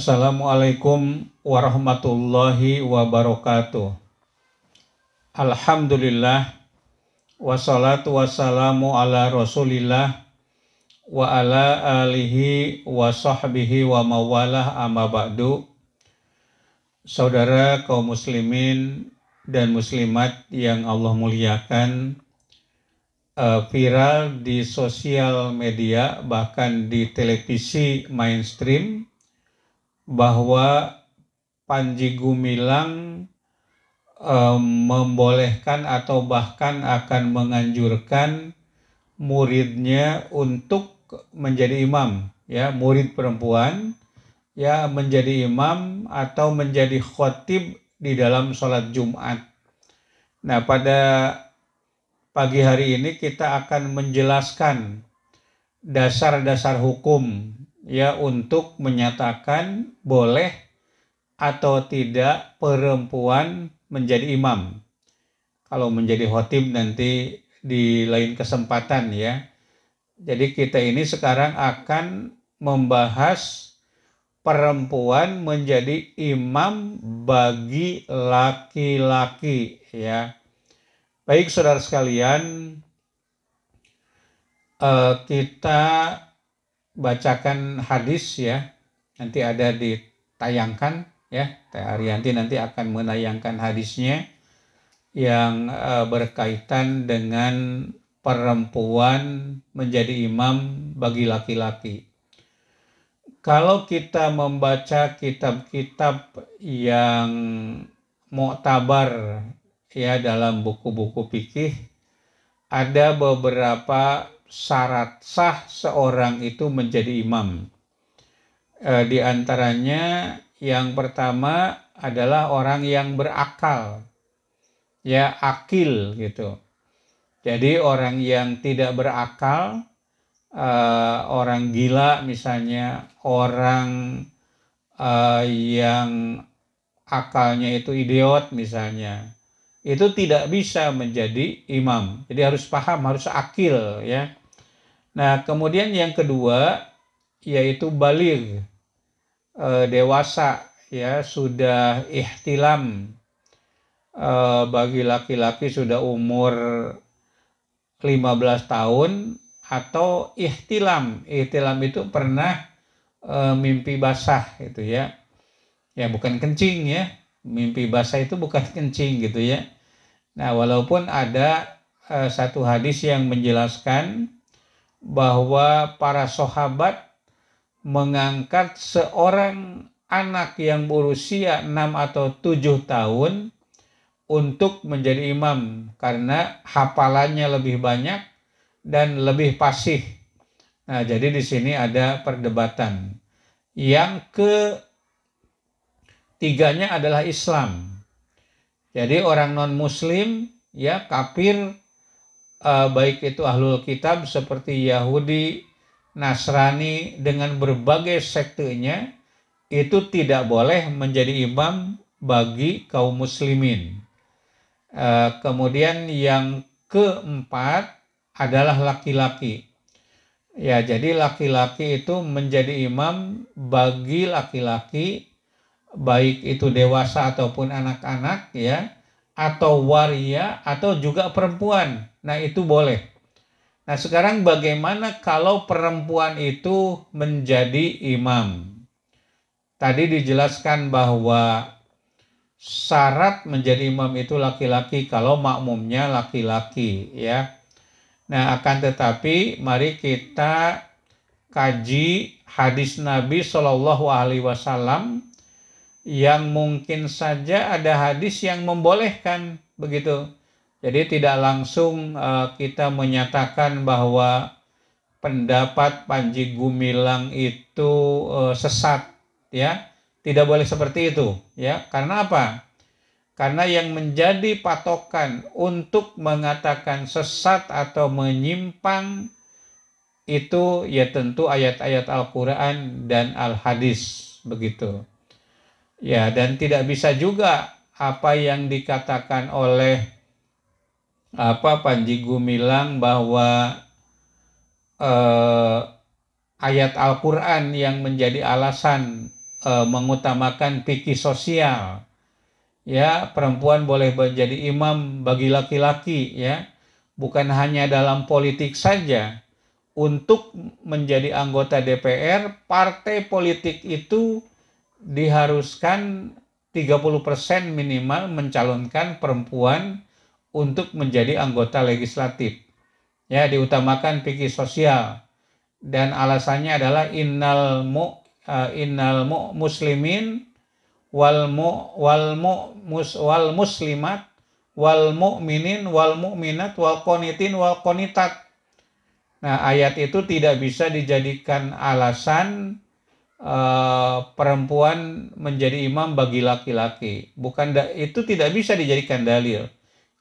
Assalamualaikum warahmatullahi wabarakatuh. Alhamdulillah, wassalatu wassalamu ala rasulillah wa ala alihi wa sahbihi wa mawalah amma ba'du. Saudara kaum muslimin dan muslimat yang Allah muliakan, viral di sosial media bahkan di televisi mainstream bahwa Panji Gumilang membolehkan atau bahkan akan menganjurkan muridnya untuk menjadi imam, ya, murid perempuan ya menjadi imam atau menjadi khotib di dalam sholat Jumat. Nah, pada pagi hari ini kita akan menjelaskan dasar-dasar hukum ya untuk menyatakan boleh atau tidak perempuan menjadi imam. Kalau menjadi khotib nanti di lain kesempatan ya. Jadi kita ini sekarang akan membahas perempuan menjadi imam bagi laki-laki ya. Baik saudara sekalian, kita bacakan hadis ya, nanti ada ditayangkan ya, Teh Arianti nanti akan menayangkan hadisnya yang berkaitan dengan perempuan menjadi imam bagi laki-laki. Kalau kita membaca kitab-kitab yang muktabar ya dalam buku-buku fikih, ada beberapa syarat sah seorang itu menjadi imam. Di antaranya yang pertama adalah orang yang berakal, ya akil gitu. Jadi orang yang tidak berakal, orang gila misalnya, orang yang akalnya itu idiot misalnya, itu tidak bisa menjadi imam. Jadi harus paham, harus akil ya. Nah, kemudian yang kedua yaitu baligh, dewasa ya, sudah ihtilam, bagi laki-laki sudah umur 15 tahun atau ihtilam. Ihtilam itu pernah mimpi basah gitu ya. Ya bukan kencing ya. Mimpi basah itu bukan kencing gitu ya. Nah, walaupun ada satu hadis yang menjelaskan bahwa para sahabat mengangkat seorang anak yang berusia 6 atau 7 tahun untuk menjadi imam karena hafalannya lebih banyak dan lebih fasih. Nah, jadi di sini ada perdebatan. Yang ketiganya adalah Islam. Jadi orang non-muslim ya, kafir, baik itu ahlul kitab seperti Yahudi, Nasrani dengan berbagai sektenya, itu tidak boleh menjadi imam bagi kaum muslimin. Kemudian yang keempat adalah laki-laki. Ya, jadi laki-laki itu menjadi imam bagi laki-laki, baik itu dewasa ataupun anak-anak ya, atau waria atau juga perempuan. Nah, itu boleh. Nah, sekarang bagaimana kalau perempuan itu menjadi imam? Tadi dijelaskan bahwa syarat menjadi imam itu laki-laki kalau makmumnya laki-laki ya. Nah, akan tetapi mari kita kaji hadis Nabi Shallallahu Alaihi Wasallam yang mungkin saja ada hadis yang membolehkan begitu. Jadi tidak langsung kita menyatakan bahwa pendapat Panji Gumilang itu sesat ya. Tidak boleh seperti itu ya. Karena apa? Karena yang menjadi patokan untuk mengatakan sesat atau menyimpang itu ya tentu ayat-ayat Al-Qur'an dan Al-Hadis begitu. Ya, dan tidak bisa juga apa yang dikatakan oleh Panji Gumilang bahwa ayat Al-Quran yang menjadi alasan mengutamakan fikih sosial. Ya, perempuan boleh menjadi imam bagi laki-laki, ya. Bukan hanya dalam politik saja. Untuk menjadi anggota DPR, partai politik itu diharuskan 30% minimal mencalonkan perempuan untuk menjadi anggota legislatif. Ya, diutamakan fikih sosial. Dan alasannya adalah innal muslimin wal muslimat wal mu'minin wal mu'minat wal qanitin wal qanitat. Nah, ayat itu tidak bisa dijadikan alasan perempuan menjadi imam bagi laki-laki. Itu tidak bisa dijadikan dalil.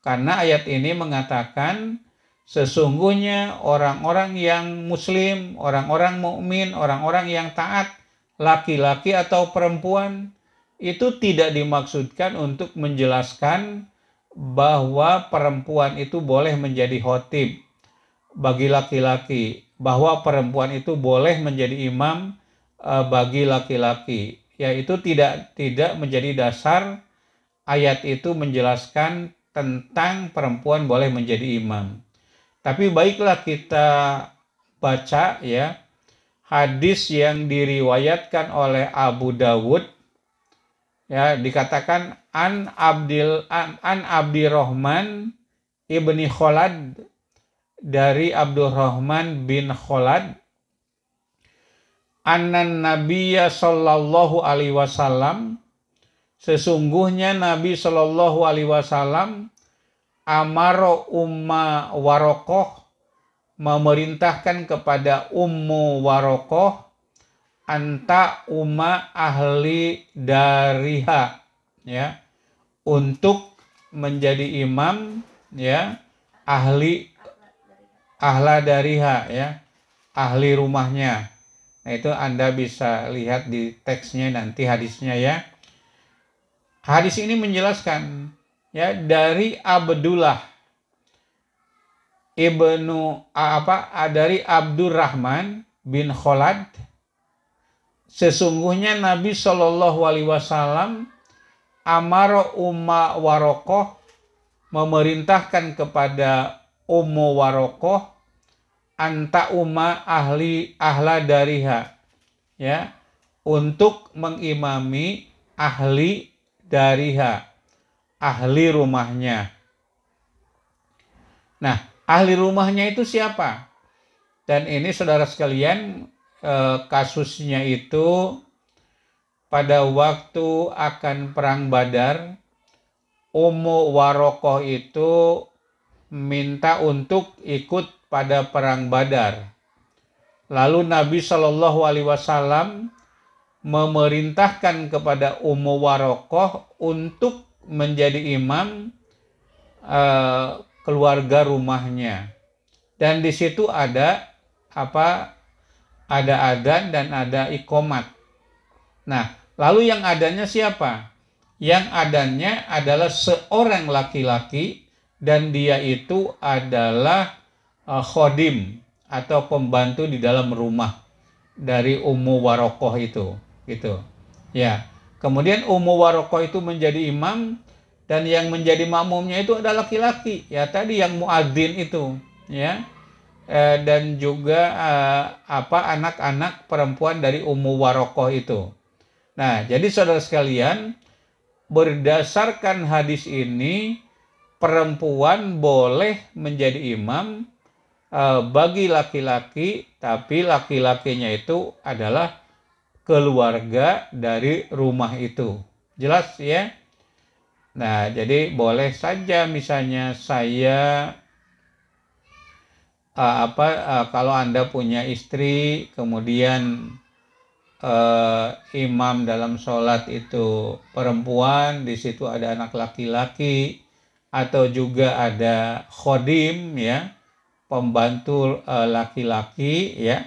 Karena ayat ini mengatakan sesungguhnya orang-orang yang muslim, orang-orang mukmin, orang-orang yang taat, laki-laki atau perempuan, itu tidak dimaksudkan untuk menjelaskan bahwa perempuan itu boleh menjadi khotib bagi laki-laki, bahwa perempuan itu boleh menjadi imam bagi laki-laki. Ya, itu tidak menjadi dasar ayat itu menjelaskan tentang perempuan boleh menjadi imam. Tapi baiklah kita baca ya hadis yang diriwayatkan oleh Abu Dawud. Ya, dikatakan an Abdirrahman ibni Khalad, dari Abdurrahman bin Khalad, annan nabiyya sallallahu alaihi wasallam, sesungguhnya Nabi sallallahu alaihi wasallam amaro umma Warokoh, memerintahkan kepada Ummu Warokoh, anta umma ahli dariha, ya, untuk menjadi imam, ya, ahla dariha, ya, ahli rumahnya. Nah, itu Anda bisa lihat di teksnya nanti, hadisnya, ya. Hadis ini menjelaskan, ya, dari Abdullah dari Abdurrahman bin Khalad, sesungguhnya Nabi Shallallahu Alaihi Wasallam amaro umma Warokoh, memerintahkan kepada Ummu Warokoh, anta umma ahla dariha, ya, untuk mengimami ahli dariha, ahli rumahnya. Nah, ahli rumahnya itu siapa? Dan ini saudara sekalian, kasusnya itu pada waktu akan perang Badar, Ummu Warokoh itu minta untuk ikut pada perang Badar. Lalu Nabi Shallallahu Alaihi Wasallam memerintahkan kepada Ummu Warokoh untuk menjadi imam keluarga rumahnya. Dan di situ ada adzan dan ada iqomat. Nah, lalu yang adanya siapa? Yang adanya adalah seorang laki-laki, dan dia itu adalah khodim atau pembantu di dalam rumah dari Ummu Warokoh itu, gitu. Ya. Kemudian Ummu Warokoh itu menjadi imam, dan yang menjadi makmumnya itu adalah laki-laki, ya, tadi yang muadzin itu, ya. Dan juga anak-anak perempuan dari Ummu Warokoh itu. Nah, jadi saudara sekalian, berdasarkan hadis ini, perempuan boleh menjadi imam bagi laki-laki, tapi laki-lakinya itu adalah keluarga dari rumah itu. Jelas, ya? Nah, jadi boleh saja misalnya saya kalau Anda punya istri, kemudian imam dalam sholat itu perempuan, di situ ada anak laki-laki, atau juga ada khodim, ya, pembantu laki-laki, ya,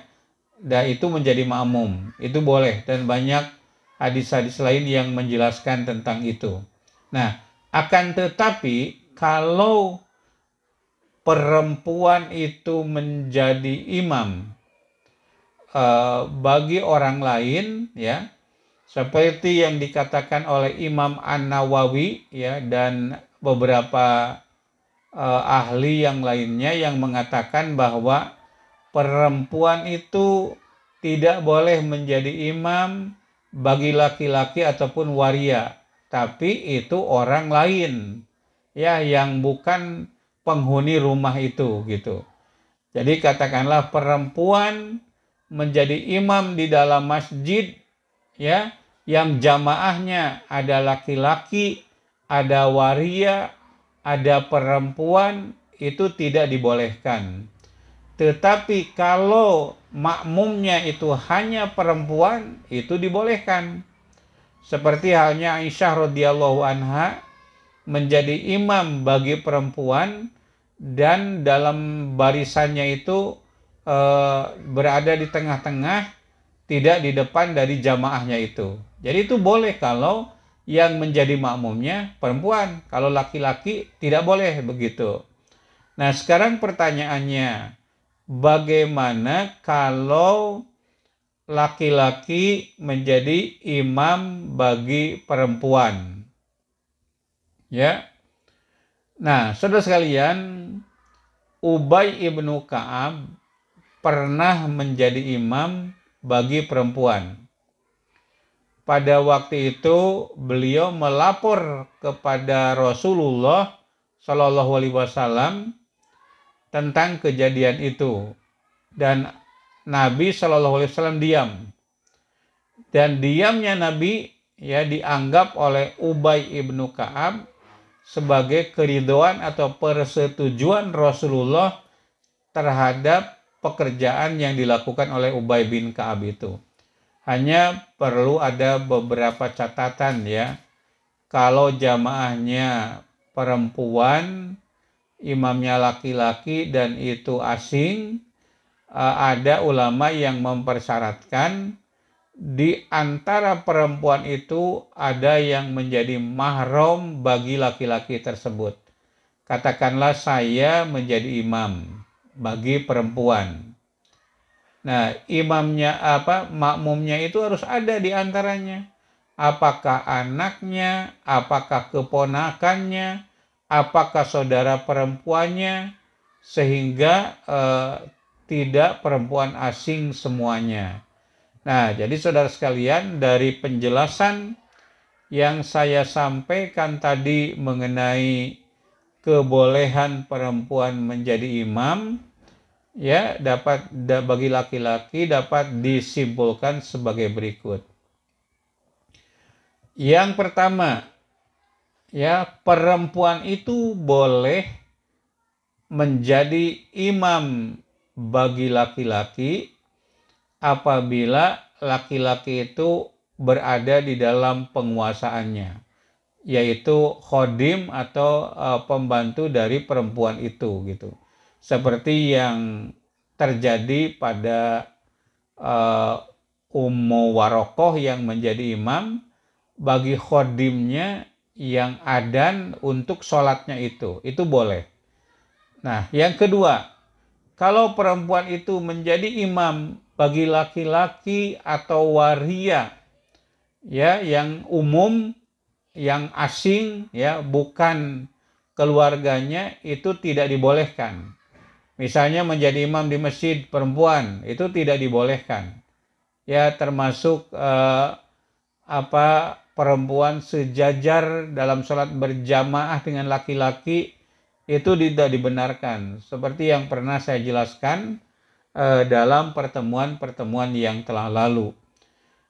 dan itu menjadi makmum, itu boleh. Dan banyak hadis-hadis lain yang menjelaskan tentang itu. Nah, akan tetapi kalau perempuan itu menjadi imam bagi orang lain, ya, Seperti yang dikatakan oleh Imam An-Nawawi ya, dan beberapa ahli yang lainnya yang mengatakan bahwa perempuan itu tidak boleh menjadi imam bagi laki-laki ataupun waria, tapi itu orang lain ya, yang bukan penghuni rumah itu gitu. Jadi katakanlah perempuan menjadi imam di dalam masjid ya, yang jamaahnya ada laki-laki, ada waria, ada perempuan, itu tidak dibolehkan. Tetapi kalau makmumnya itu hanya perempuan, itu dibolehkan. Seperti halnya Aisyah radhiyallahu anha menjadi imam bagi perempuan, dan dalam barisannya itu berada di tengah-tengah, tidak di depan dari jamaahnya itu. Jadi itu boleh kalau yang menjadi makmumnya perempuan, kalau laki-laki tidak boleh begitu. Nah sekarang pertanyaannya, bagaimana kalau laki-laki menjadi imam bagi perempuan? Ya. Nah, saudara sekalian, Ubay ibnu Ka'ab pernah menjadi imam bagi perempuan. Pada waktu itu beliau melapor kepada Rasulullah Shallallahu Alaihi Wasallam tentang kejadian itu, dan Nabi Shallallahu Alaihi Wasallam diam. Dan diamnya Nabi ya dianggap oleh Ubay ibnu Ka'ab sebagai keridhaan atau persetujuan Rasulullah terhadap pekerjaan yang dilakukan oleh Ubay bin Ka'ab itu. Hanya perlu ada beberapa catatan ya. Kalau jamaahnya perempuan, imamnya laki-laki dan itu asing, ada ulama yang mempersyaratkan di antara perempuan itu ada yang menjadi mahram bagi laki-laki tersebut. Katakanlah saya menjadi imam bagi perempuan. Nah, makmumnya itu harus ada di antaranya. Apakah anaknya, apakah keponakannya, apakah saudara perempuannya, sehingga tidak perempuan asing semuanya. Nah, jadi saudara sekalian, dari penjelasan yang saya sampaikan tadi mengenai kebolehan perempuan menjadi imam, ya, bagi laki-laki dapat disimpulkan sebagai berikut. Yang pertama, ya, perempuan itu boleh menjadi imam bagi laki-laki apabila laki-laki itu berada di dalam penguasaannya, yaitu khodim atau pembantu dari perempuan itu gitu. Seperti yang terjadi pada Ummu Warokoh yang menjadi imam bagi khodimnya yang adan untuk sholatnya itu boleh. Nah, yang kedua, kalau perempuan itu menjadi imam bagi laki-laki atau waria ya, yang umum, yang asing ya, bukan keluarganya, itu tidak dibolehkan. Misalnya menjadi imam di masjid perempuan, itu tidak dibolehkan. Ya, termasuk perempuan sejajar dalam sholat berjamaah dengan laki-laki, itu tidak dibenarkan. Seperti yang pernah saya jelaskan dalam pertemuan-pertemuan yang telah lalu.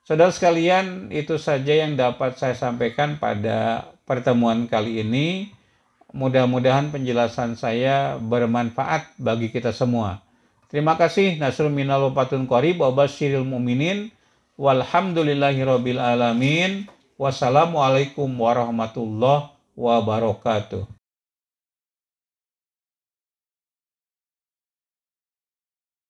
Saudara sekalian, itu saja yang dapat saya sampaikan pada pertemuan kali ini. Mudah-mudahan penjelasan saya bermanfaat bagi kita semua. Terima kasih. Nasrul minal wa fatun qarib wa basyiril mu'minin. Walhamdulillahirabbil alamin. Wassalamualaikum warahmatullahi wabarakatuh.